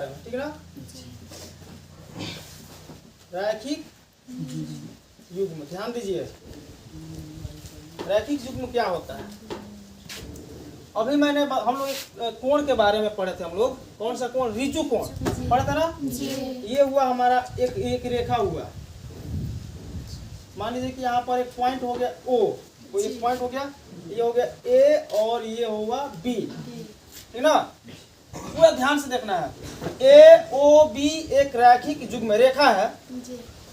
बारे में, ठीक है ना। रैखिक युग्म, ध्यान दीजिए रैखिक युग्म क्या होता है। अभी हम लोग एक कोण के बारे में पढ़े थे, हम लोग कौन सा कोण, ऋजु कोण पढ़े थे ना। ये हुआ हमारा एक रेखा हुआ, मान लीजिए कि यहाँ पर एक पॉइंट हो गया O, कोई एक पॉइंट हो गया, ये हो गया A और ये हुआ B, ठीक ना। पूरा ध्यान से देखना है। AOB एक रैखिक युग्म रेखा है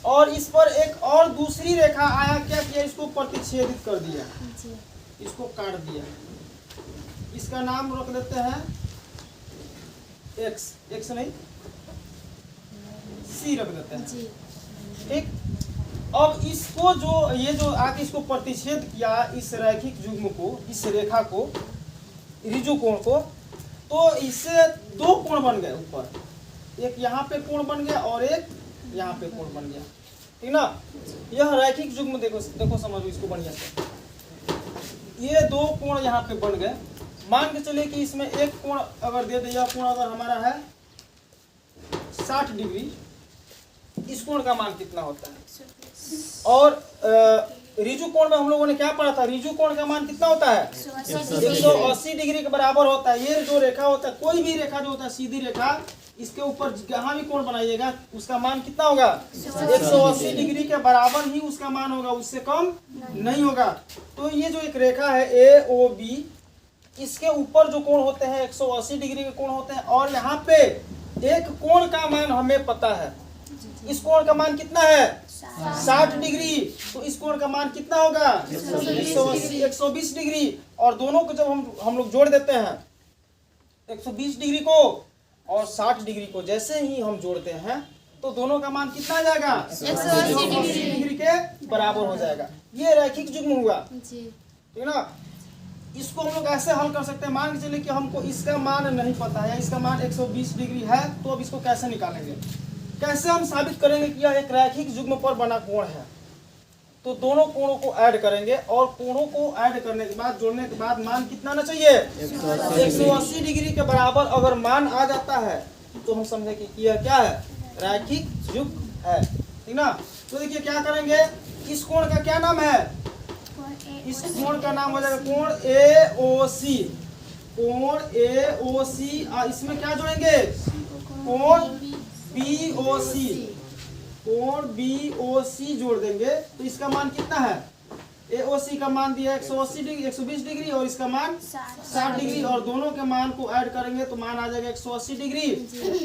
और इस पर एक और दूसरी रेखा आया, क्या किया, इसको प्रतिच्छेदित कर दिया, इसको काट दिया। इसका नाम रख देते हैं X नहीं C रख देते हैं, ठीक। अब इसको ये जो आके इसको प्रतिच्छेद किया इस रैखिक युग्म को, इस रेखा को, ऋजु कोण को, तो इससे दो कोण बन गए ऊपर, एक यहाँ पे कोण बन गया और एक यहाँ पे कोण बन गया, ठीक ना। यह रैखिक युग्म देखो समझो इसको बढ़िया से। ये दो कोण यहाँ पे बन गए। मान के चलिए कि इसमें एक कोण अगर दे दिया, कोण अगर हमारा है 60 डिग्री, इस कोण का मान कितना होता है। और ऋजु कोण में हम लोगों ने क्या पढ़ा था, ऋजु कोण का मान कितना होता है, 180 डिग्री के बराबर होता है। ये जो रेखा होता है, कोई भी रेखा जो होता है सीधी रेखा, इसके ऊपर जहाँ भी कोण बनाइएगा उसका मान कितना होगा, 180 डिग्री के बराबर ही उसका मान होगा, उससे कम नहीं होगा। तो ये जो एक रेखा है AOB, इसके ऊपर जो कोण होते हैं 180 डिग्री के कोण होते हैं, और यहाँ पे एक कोण का मान हमें पता है। इस कोण का मान कितना है, 60 डिग्री, तो इस कोण का मान कितना होगा, 120 डिग्री। और दोनों को जब हम लोग जोड़ देते हैं, 120 डिग्री को और 60 डिग्री को जैसे ही हम जोड़ते हैं, तो दोनों का मान कितना आ जाएगा, 180 डिग्री के बराबर हो जाएगा। ये रैखिक युग्म हुआ, ठीक ना। इसको हम लोग ऐसे हल कर सकते हैं। मान के चलिए कि हमको इसका मान नहीं पता है, इसका मान 120 डिग्री है, तो अब इसको कैसे निकालेंगे, कैसे हम साबित करेंगे कि यह एक रैखिक युग्म पर बना कोण है। तो दोनों कोणों को ऐड करेंगे और कोणों को ऐड करने के बाद, जोड़ने के बाद मान कितना आना चाहिए, 180 डिग्री के बराबर अगर मान आ जाता है तो हम समझे कि यह क्या है, रैखिक युग्म है, ठीक ना। तो देखिए क्या करेंगे, इस कोण का क्या नाम है, इस कोण का नाम हो जाएगा कोण AOC, कोण AOC। इसमें क्या जोड़ेंगे, कोण BOC, कोण BOC जोड़ देंगे, तो इसका मान कितना है, AOC का मान दिया 180 डिग्री, 120 डिग्री, और इसका मान 60 डिग्री, और दोनों के मान को ऐड करेंगे तो मान आ जाएगा 180 डिग्री।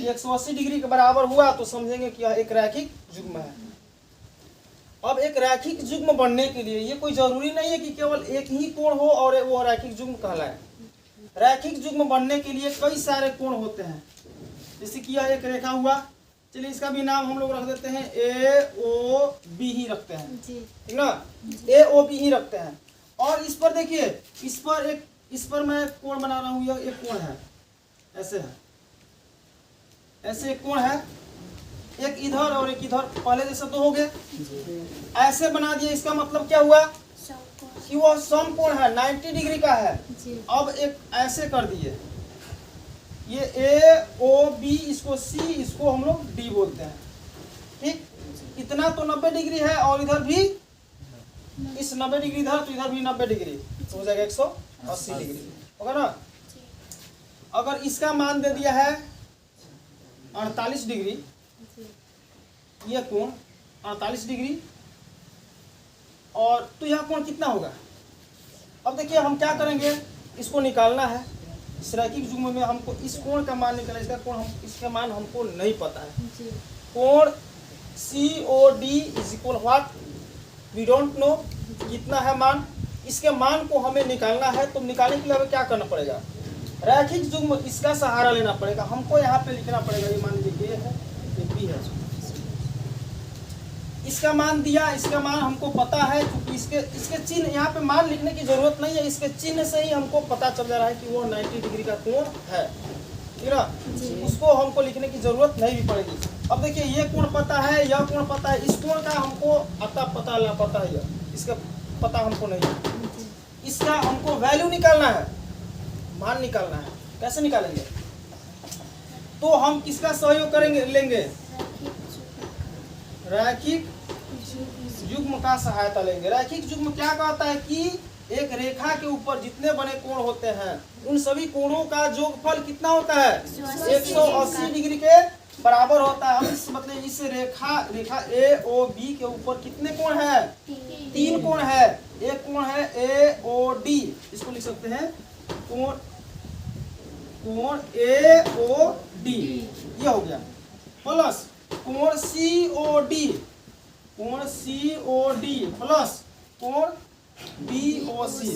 180 डिग्री के बराबर हुआ तो समझेंगे कि यह एक रैखिक युग्म है। अब एक रैखिक युग्म बनने के लिए ये कोई जरूरी नहीं है कि केवल एक ही कोण हो और वो रैखिक युग्म कहलाए। रैखिक युग्म बनने के लिए कई सारे कोण होते हैं। जैसे कि यह एक रेखा हुआ, चलिए इसका भी नाम हम लोग रख देते हैं AOB ही रखते हैं, ठीक ना, AOB ही रखते हैं। और इस पर देखिए, इस पर मैं कोण बना रहा हूँ, यह एक कोण है, ऐसे है, ऐसे एक कोण है, एक इधर और एक इधर, पहले जैसे दो हो गए, ऐसे बना दिए। इसका मतलब क्या हुआ कि वो समकोण है, 90 डिग्री का है। अब एक ऐसे कर दिए, ये AOB, इसको C, इसको हम लोग D बोलते हैं, ठीक। इतना तो 90 डिग्री है और इधर भी इस 90 डिग्री इधर, तो इधर भी 90 डिग्री, तो हो जाएगा 180 डिग्री, होगा ना। अगर इसका मान दे दिया है 48 डिग्री, यह कोण 48 डिग्री, और तो यह कोण कितना होगा। अब देखिए हम क्या करेंगे, इसको निकालना है। इस रैखिक युग्म में हमको इस कोण का मान निकालना है, इसका मान हमको नहीं पता है। कोण COD is equal what, we don't know, कितना है मान, इसके मान को हमें निकालना है। तो निकालने के लिए हमें क्या करना पड़ेगा, रैखिक युग्म इसका सहारा लेना पड़ेगा। हमको यहाँ पे लिखना पड़ेगा, ये मान लीजिए ये है, ये B है, इसका मान दिया, इसका मान हमको पता है, क्योंकि इसके चिन्ह, यहाँ पे मान लिखने की जरूरत नहीं है, इसके चिन्ह से ही हमको पता चल जा रहा है कि वो 90 डिग्री का कोण है, ठीक ना। उसको हमको लिखने की जरूरत नहीं भी पड़ेगी। अब देखिए ये कोण पता है, यह कोण पता है, इस कोण का हमको पता है, इसका पता हमको नहीं है। इसका हमको वैल्यू निकालना है, मान निकालना है। कैसे निकालेंगे, तो हम किसका सहयोग करेंगे लेंगे? रैखिक युग्म का सहायता लेंगे। रैखिक युग्म क्या कहता है कि एक रेखा के ऊपर जितने बने कोण होते हैं उन सभी कोणों का जोगफल कितना होता है? 180 डिग्री के बराबर होता है। हम इस मतलब इस रेखा ए ओ बी के ऊपर कितने कोण है? 3 कोण है। एक कोण है ए ओ डी, इसको लिख सकते हैं कोण ए ओ डी, ये हो गया। प्लस कोण सी ओ डी प्लस कोण बी ओ सी,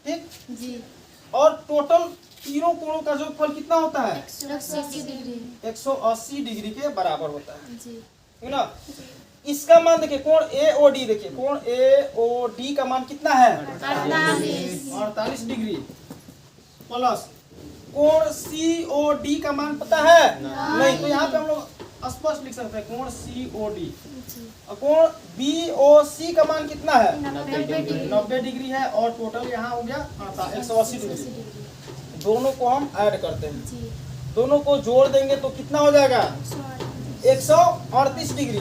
ठीक जी। और टोटल तीनों कोणों का जोगफल कितना होता है? 180 डिग्री के बराबर होता है, है ना। इसका मान देखिए, कोण ए ओ डी, देखिए कोण ए ओ डी का मान कितना है? 48 डिग्री। प्लस कोण सी ओ डी का मान पता है? नहीं, तो यहाँ पे हम लोग स्पष्ट लिख सकते हैं कोण सी ओ डी। कोण बी ओ सी का मान कितना है? 90 डिग्री है। और टोटल यहाँ हो गया 180 डिग्री। दोनों को हम ऐड करते हैं, दोनों को जोड़ देंगे तो कितना हो जाएगा? 138 डिग्री।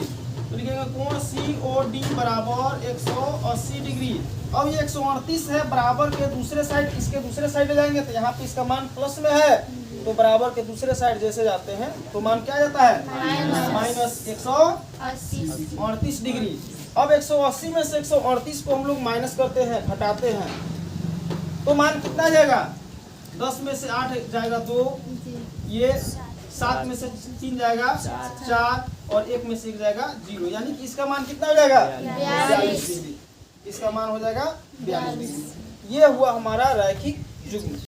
तो लिखेंगे कोण सी ओ डी बराबर 180 डिग्री। अब ये 138 है, बराबर के दूसरे साइड, इसके दूसरे साइड जाएंगे तो यहाँ पे इसका मान प्लस में है, तो बराबर के दूसरे साइड जैसे जाते हैं तो मान क्या जाता है? Minus 138 degree. अब 180 में से 138 को हम लोग माइनस करते हैं, घटाते हैं, तो मान कितना जाएगा? 10 में से 8 जाएगा 2, ये 7 में से 3 जाएगा 4 और 1 में से 1 जाएगा 0, यानी कि इसका मान कितना हो जाएगा? 42 डिग्री। इसका मान हो जाएगा 42 डिग्री। ये हुआ हमारा रैखिक युग्म।